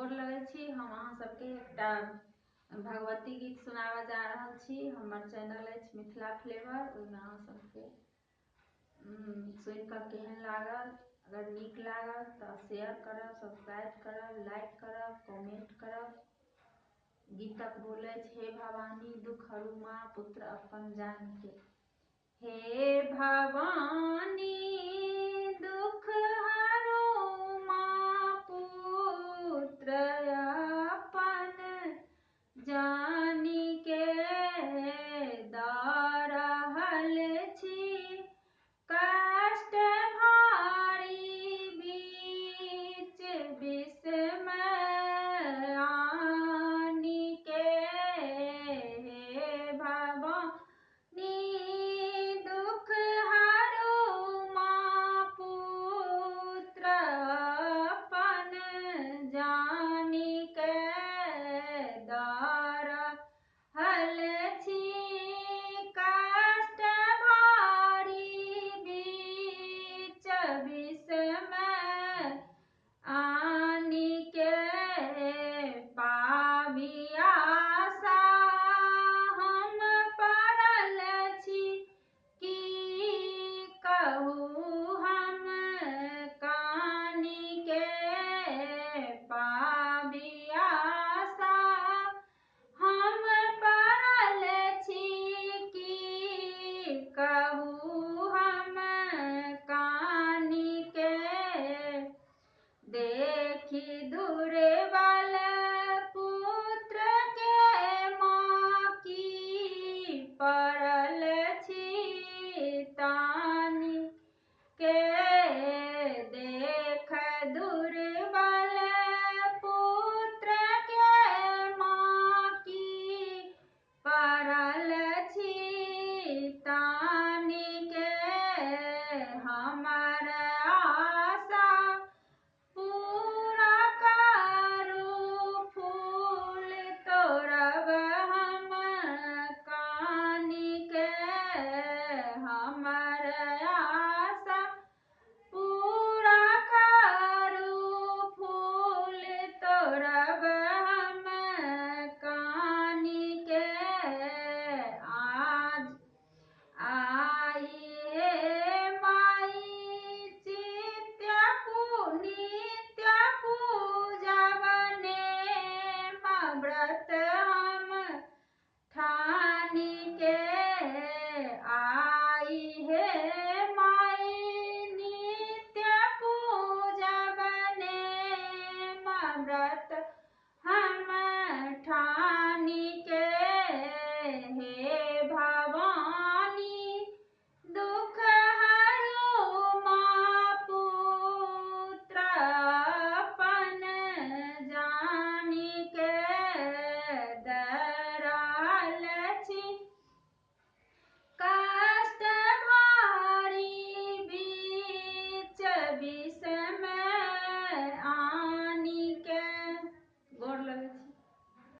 गोर लगै छी। हम अहाँ सबके एकटा भगवती गीत सुनाबऽ जा रहल छी। हमर चैनल अछि मिथिला फ्लेवर। ओहिमे अहाँ सबके सुनि कऽ केहन लागल, अगर नीक लागल तऽ शेयर करब, सब्सक्राइब करब, लाइक करब, कमेंट करब। गीतक बोल अछि हे भवानी दुख हरू माँ पुत्र अपन जान के। हे भवानी दुख हरू माँ पुत्र अपन जानी के दऽ रहल छी कष्ट भारी बीच विषमय आनि के। हे भवानी दुख हरू माँ पुत्र अपन जानी के दऽ रहल छी कष्ट भारी बीच विषमय आनि के। पाबी आशा हम पड़ल छी की कहू हम कानि के। पाबी आशा हम पड़ल छी की कहू हम कानि के। देखी दुर्बल पुत्र के माँ की पड़ल छी तानि के। देख दुर्बल पुत्र के माँ की पड़ल छी तानि के। हमर आशा पूरा करू फूल तोड़ब हम कानि के। हमर आशा पूरा करू फूल तोड़ब हम कानि के। आज आई हे माई नित्य पूजब नेम व्रत हम ठानि के। आई हे माई नित्य पूजब नेम व्रत